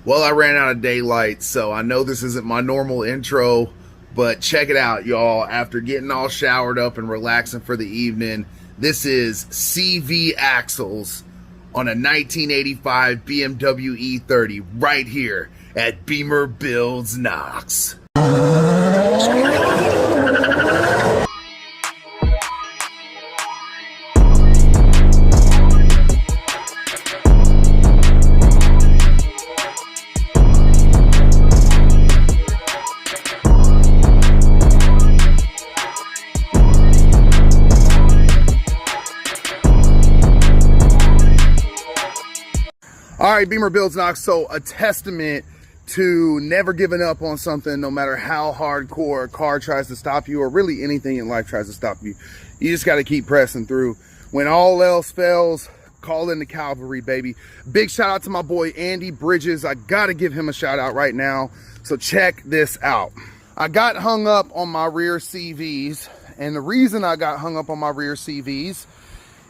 Well, I ran out of daylight, so I know this isn't my normal intro, but check it out, y'all. After getting all showered up and relaxing for the evening, this is CV axles on a 1985 BMW E30 right here at BimmerBuilds Knox. All right, BimmerBuilds Knox. So a testament to never giving up on something, no matter how hardcore a car tries to stop you, or really anything in life tries to stop you. You just got to keep pressing through. When all else fails, call in the cavalry, baby. Big shout out to my boy Andy Bridges. I got to give him a shout out right now. So check this out. I got hung up on my rear CVs, and the reason I got hung up on my rear CVs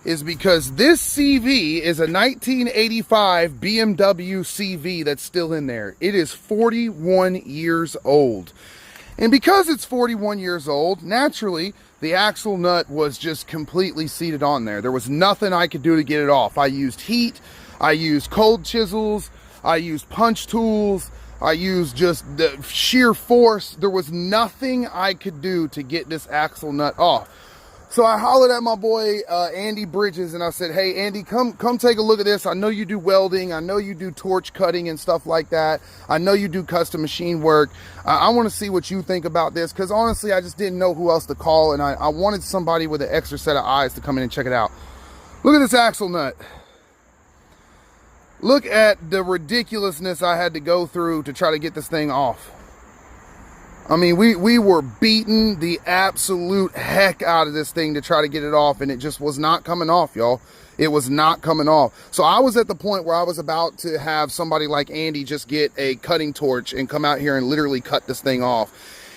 is because this CV is a 1985 BMW CV that's still in there. It is 41 years old. And because it's 41 years old, naturally, the axle nut was just completely seated on there. There was nothing I could do to get it off. I used heat, I used cold chisels, I used punch tools, I used just the sheer force. There was nothing I could do to get this axle nut off. So I hollered at my boy, Andy Bridges, and I said, hey, Andy, come take a look at this. I know you do welding. I know you do torch cutting and stuff like that. I know you do custom machine work. I want to see what you think about this, because honestly, I just didn't know who else to call, and I wanted somebody with an extra set of eyes to come in and check it out. Look at this axle nut. Look at the ridiculousness I had to go through to try to get this thing off. I mean, we were beating the absolute heck out of this thing to try to get it off, and it just was not coming off, y'all. It was not coming off. So I was at the point where I was about to have somebody like Andy just get a cutting torch and come out here and literally cut this thing off.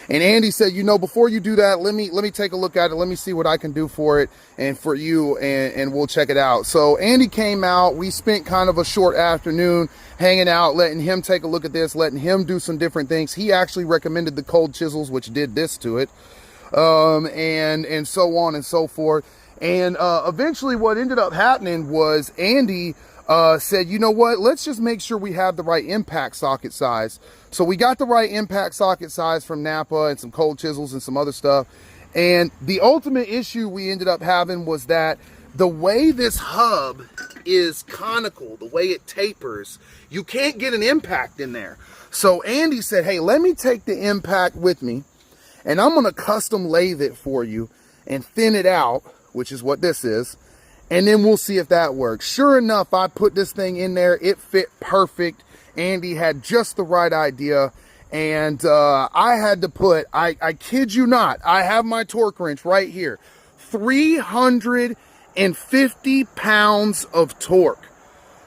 And Andy said, you know, before you do that, let me take a look at it. Let me see what I can do for it and for you, and we'll check it out. So Andy came out. We spent kind of a short afternoon hanging out, letting him take a look at this, letting him do some different things. He actually recommended the cold chisels, which did this to it, and so on and so forth. And eventually what ended up happening was Andy said, you know what, let's just make sure we have the right impact socket size. So we got the right impact socket size from Napa and some cold chisels and some other stuff. And the ultimate issue we ended up having was that the way this hub is conical, the way it tapers, you can't get an impact in there. So Andy said, hey, let me take the impact with me, and I'm gonna custom lathe it for you and thin it out, which is what this is, and then we'll see if that works. Sure enough, I put this thing in there. It fit perfect. Andy had just the right idea. And I had to put, I kid you not, I have my torque wrench right here. 350 pounds of torque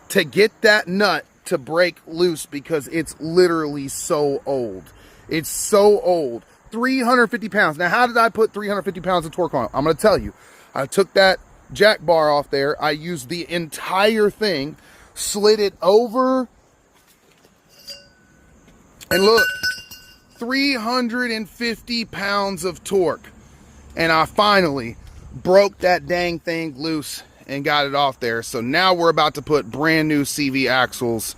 to get that nut to break loose, because it's literally so old. It's so old. 350 pounds. Now, how did I put 350 pounds of torque on it? I'm going to tell you. I took that jack bar off there. I used the entire thing, slid it over, and look, 350 pounds of torque. And I finally broke that dang thing loose and got it off there. So now we're about to put brand new CV axles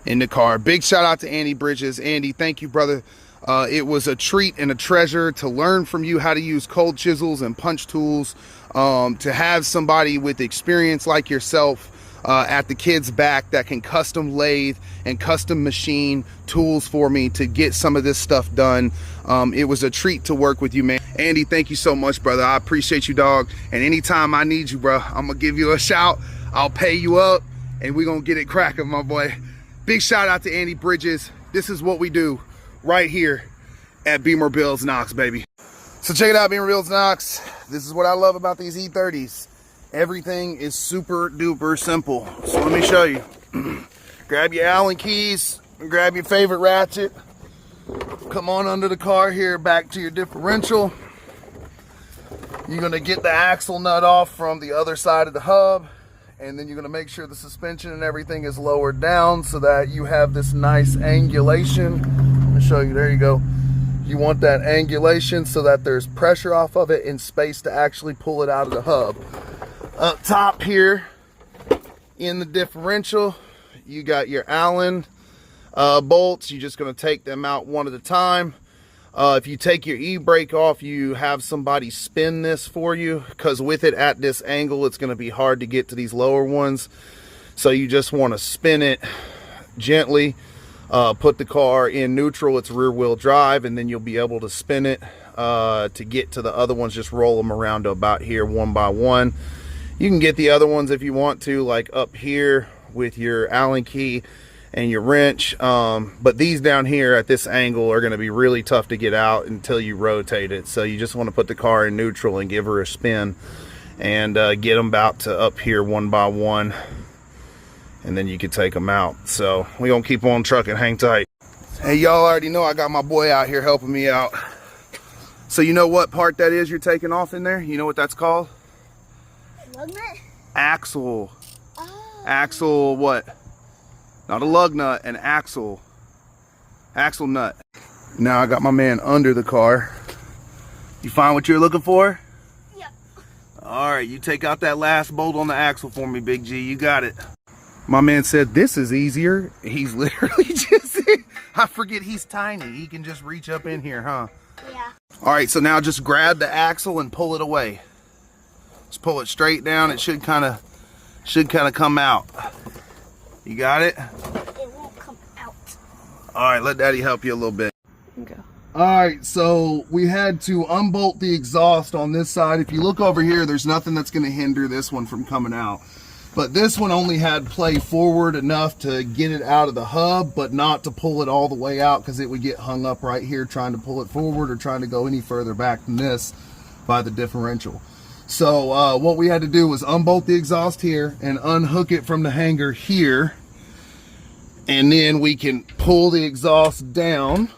in the car. Big shout out to Andy Bridges. Andy, thank you, brother. It was a treat and a treasure to learn from you how to use cold chisels and punch tools, to have somebody with experience like yourself at the kid's back that can custom lathe and custom machine tools for me to get some of this stuff done. It was a treat to work with you, man. Andy, thank you so much, brother. I appreciate you, dog. And anytime I need you, bro, I'm gonna give you a shout. I'll pay you up, and we're gonna get it cracking, my boy. Big shout out to Andy Bridges. This is what we do right here at BimmerBuilds Knox, baby. So check it out, BimmerBuilds Knox. This is what I love about these E30s. Everything is super duper simple. So let me show you. Grab your Allen keys, grab your favorite ratchet, come on under the car here, back to your differential. You're gonna get the axle nut off from the other side of the hub, and then you're going to make sure the suspension and everything is lowered down so that you have this nice angulation. Let me show you. There you go. You want that angulation so that there's pressure off of it and space to actually pull it out of the hub. Up top here in the differential, you got your Allen bolts. You're just going to take them out one at a time. If you take your e-brake off, you have somebody spin this for you, because with it at this angle, it's going to be hard to get to these lower ones. So you just want to spin it gently, put the car in neutral. It's rear wheel drive, and then you'll be able to spin it to get to the other ones. Just roll them around to about here one by one. You can get the other ones if you want to, like up here with your Allen key and your wrench, but these down here at this angle are going to be really tough to get out until you rotate it. So you just want to put the car in neutral and give her a spin and get them about to up here one by one, and then you can take them out. So we're gonna keep on trucking. Hang tight. Hey, y'all already know I got my boy out here helping me out. So you know what part that is you're taking off in there? You know what that's called? Lug nut? Axle. Oh. Axle what? Not a lug nut, an axle. Axle nut. Now I got my man under the car. You find what you're looking for? Yep. Alright, you take out that last bolt on the axle for me, Big G. You got it. My man said this is easier. He's literally just... I forget he's tiny. He can just reach up in here, huh? Yeah. Alright, so now just grab the axle and pull it away. Just pull it straight down. It should kind of come out. You got it? It won't come out. Alright, let Daddy help you a little bit. Okay. Alright, so we had to unbolt the exhaust on this side. If you look over here, there's nothing that's going to hinder this one from coming out. But this one only had play forward enough to get it out of the hub, but not to pull it all the way out, because it would get hung up right here trying to pull it forward or trying to go any further back than this by the differential. So what we had to do was unbolt the exhaust here and unhook it from the hanger here, and then we can pull the exhaust down.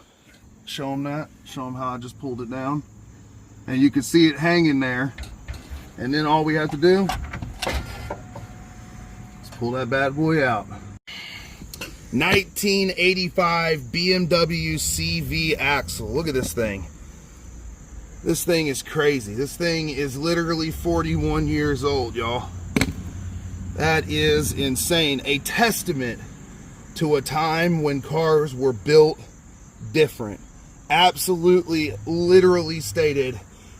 Show them that. Show them how I just pulled it down, and you can see it hanging there. And then all we have to do is pull that bad boy out. 1985 BMW CV axle. Look at this thing. This thing is crazy. This thing is literally 41 years old, y'all. That is insane. A testament to a time when cars were built different. Absolutely, literally stated.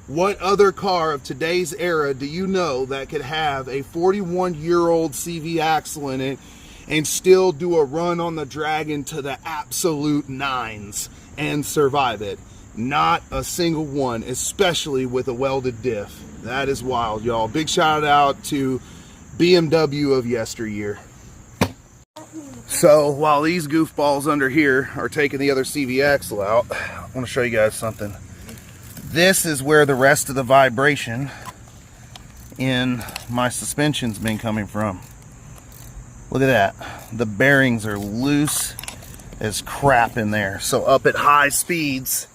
What other car of today's era do you know that could have a 41-year-old CV axle in it and still do a run on the Dragon to the absolute nines and survive it? Not a single one, especially with a welded diff. That is wild, y'all. Big shout out to BMW of yesteryear. So while these goofballs under here are taking the other CV axle out, I want to show you guys something. This is where the rest of the vibration in my suspension's been coming from. Look at that. The bearings are loose as crap in there. So up at high speeds,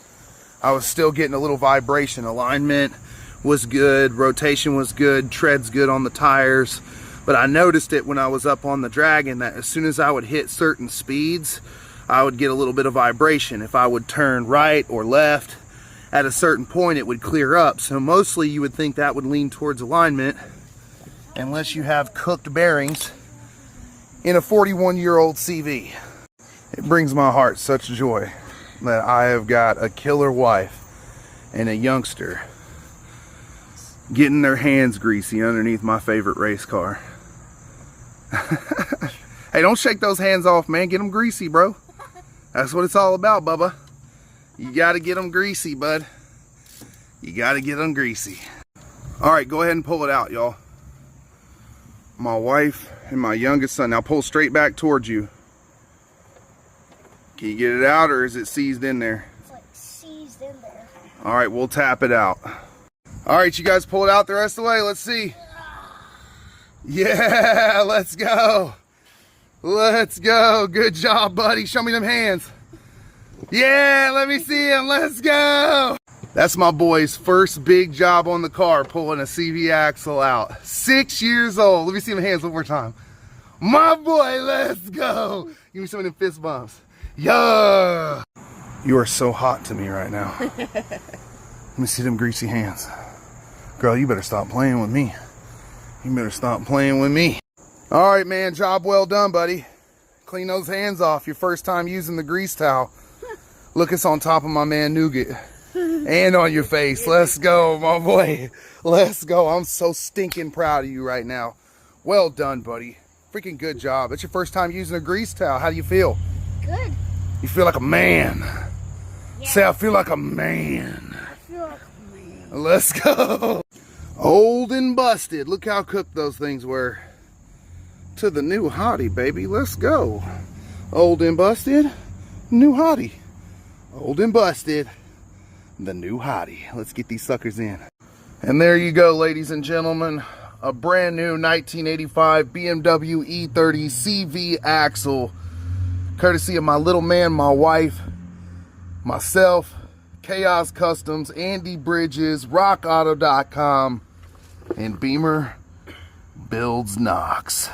I was still getting a little vibration. Alignment was good, rotation was good, tread's good on the tires. But I noticed it when I was up on the Dragon that as soon as I would hit certain speeds, I would get a little bit of vibration. If I would turn right or left at a certain point, it would clear up. So mostly you would think that would lean towards alignment, unless you have cooked bearings in a 41-year-old CV. It brings my heart such joy that I have got a killer wife and a youngster getting their hands greasy underneath my favorite race car. Hey, don't shake those hands off, man. Get them greasy, bro. That's what it's all about, Bubba. You got to get them greasy, bud. You got to get them greasy. All right, go ahead and pull it out, y'all. My wife and my youngest son. Now pull straight back towards you. Can you get it out, or is it seized in there? It's like seized in there. All right, we'll tap it out. All right, you guys pull it out the rest of the way. Let's see. Yeah, let's go. Let's go. Good job, buddy. Show me them hands. Yeah, let me see them. Let's go. That's my boy's first big job on the car, pulling a CV axle out. 6 years old. Let me see my hands one more time. My boy, let's go. Give me some of them fist bumps. Yeah. You are so hot to me right now. Let me see them greasy hands. Girl, you better stop playing with me. You better stop playing with me. All right, man, job well done, buddy. Clean those hands off. Your first time using the grease towel. Look, it's on top of my man Nougat. And on your face. Let's go, my boy. Let's go. I'm so stinking proud of you right now. Well done, buddy. Freaking good job. It's your first time using a grease towel. How do you feel? Good. You feel like a man. Yeah. Say, I feel like a man. I feel like a man. Let's go. Old and busted. Look how cooked those things were. To the new hottie, baby. Let's go. Old and busted, new hottie. Old and busted, the new hottie. Let's get these suckers in. And there you go, ladies and gentlemen. A brand new 1985 BMW E30 CV axle. Courtesy of my little man, my wife, myself, Chaos Customs, Andy Bridges, RockAuto.com, and BimmerBuilds Knox.